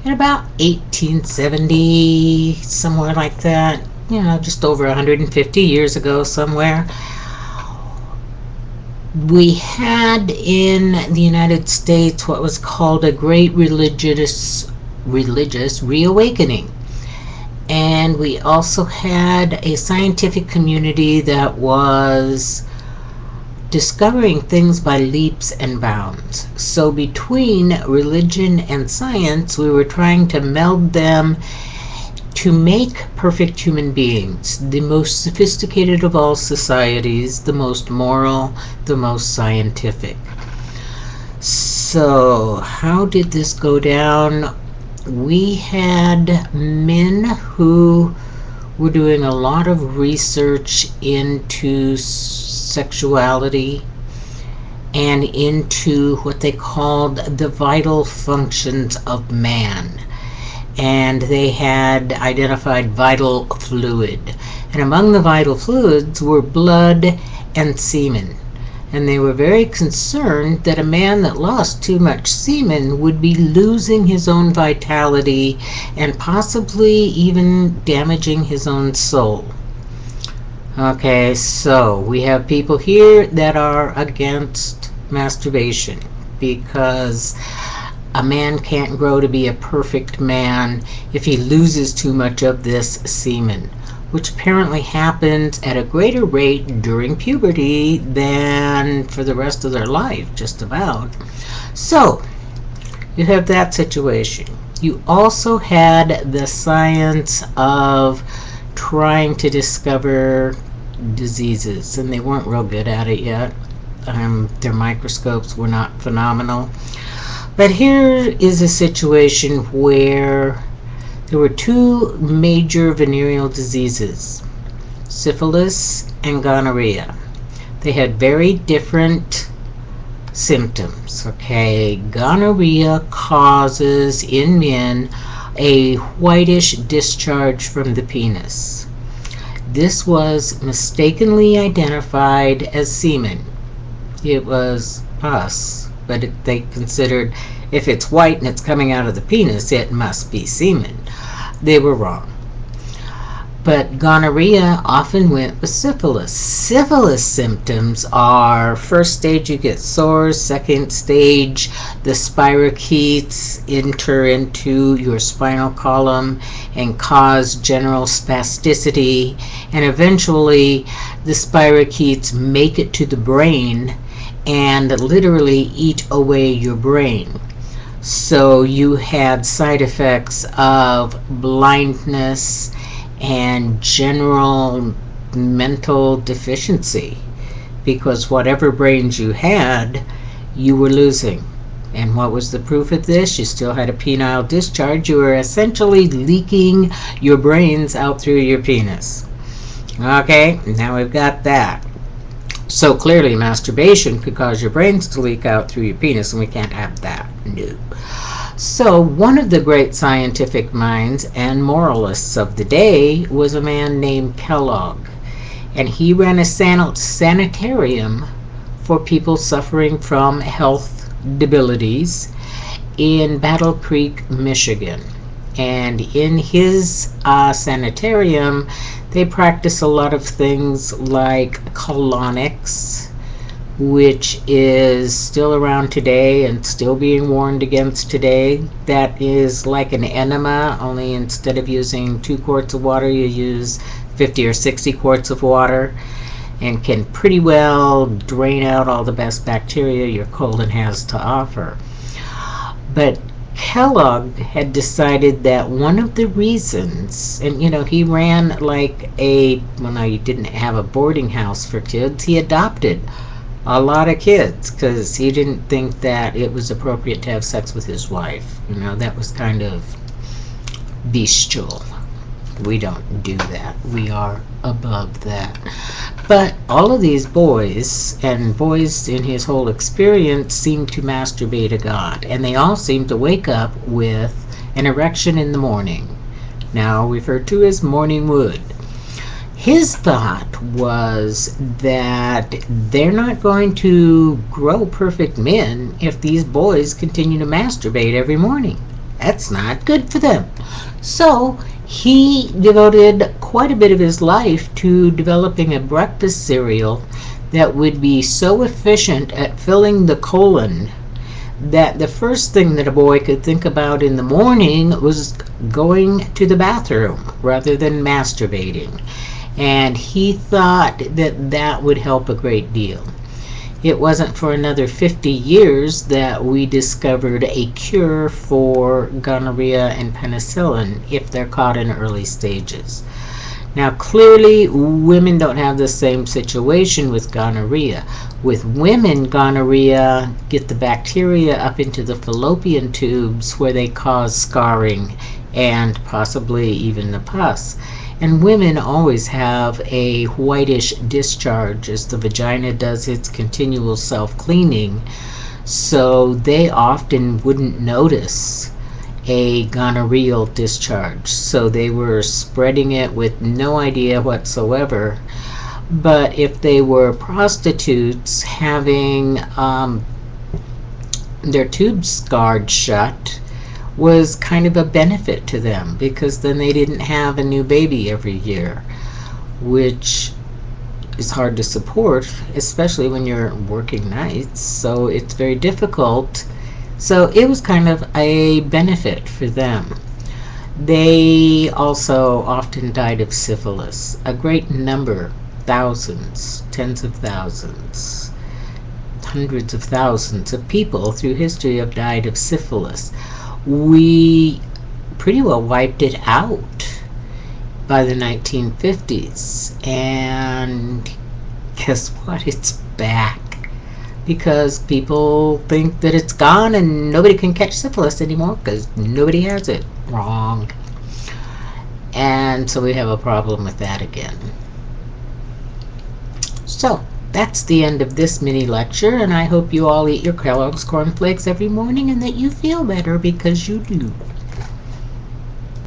in about 1870, somewhere like that, just over 150 years ago somewhere, we had in the United States what was called a great religious reawakening. And we also had a scientific community that was discovering things by leaps and bounds. So between religion and science, we were trying to meld them to make perfect human beings, the most sophisticated of all societies, the most moral, the most scientific. So how did this go down? We had men who were doing a lot of research into sexuality and into what they called the vital functions of man. And they had identified vital fluid. And among the vital fluids were blood and semen. And they were very concerned that a man that lost too much semen would be losing his own vitality and possibly even damaging his own soul. Okay, so we have people here that are against masturbation because a man can't grow to be a perfect man if he loses too much of this semen, which apparently happens at a greater rate during puberty than for the rest of their life, just about. So, you have that situation. You also had the science of trying to discover diseases, and they weren't real good at it yet. Their microscopes were not phenomenal. But here is a situation where there were two major venereal diseases, syphilis and gonorrhea. They had very different symptoms, okay? Gonorrhea causes in men a whitish discharge from the penis. This was mistakenly identified as semen. It was pus. But they considered if it's white and it's coming out of the penis, it must be semen. They were wrong. But gonorrhea often went with syphilis. Syphilis symptoms are, first stage you get sores, second stage the spirochetes enter into your spinal column and cause general spasticity, and eventually the spirochetes make it to the brain and literally eat away your brain. So you had side effects of blindness and general mental deficiency, because whatever brains you had, you were losing. And what was the proof of this? You still had a penile discharge. You were essentially leaking your brains out through your penis. Okay, now we've got that. So clearly masturbation could cause your brains to leak out through your penis, and we can't have that. No. So one of the great scientific minds and moralists of the day was a man named Kellogg. And he ran a sanitarium for people suffering from health debilities in Battle Creek, Michigan. And in his sanitarium, they practice a lot of things like colonics, which is still around today and still being warned against today. That is like an enema, only instead of using 2 quarts of water, you use 50 or 60 quarts of water, and can pretty well drain out all the best bacteria your colon has to offer. But Kellogg had decided that one of the reasons, and he ran like he didn't have a boarding house for kids, he adopted a lot of kids because he didn't think that it was appropriate to have sex with his wife. That was kind of bestial. We don't do that. We are above that. But all of these boys, and boys in his whole experience, seem to masturbate a god. And they all seem to wake up with an erection in the morning, now referred to as morning wood. His thought was that they're not going to grow perfect men if these boys continue to masturbate every morning. That's not good for them. So he devoted quite a bit of his life to developing a breakfast cereal that would be so efficient at filling the colon that the first thing that a boy could think about in the morning was going to the bathroom rather than masturbating. And he thought that that would help a great deal. It wasn't for another 50 years that we discovered a cure for gonorrhea and penicillin if they're caught in early stages. Now, clearly, women don't have the same situation with gonorrhea. With women, gonorrhea get the bacteria up into the fallopian tubes where they cause scarring and possibly even the pus. And women always have a whitish discharge as the vagina does its continual self-cleaning, so they often wouldn't notice a gonorrheal discharge. So they were spreading it with no idea whatsoever. But if they were prostitutes having their tubes scarred shut, was kind of a benefit to them, because then they didn't have a new baby every year, which is hard to support, especially when you're working nights, so it's very difficult. So it was kind of a benefit for them. They also often died of syphilis. A great number, thousands, tens of thousands, hundreds of thousands of people through history have died of syphilis. We pretty well wiped it out by the 1950s, and guess what? It's back, because people think that it's gone and nobody can catch syphilis anymore because nobody has it. Wrong. And so we have a problem with that again. So that's the end of this mini lecture, and I hope you all eat your Kellogg's Cornflakes every morning and that you feel better, because you do.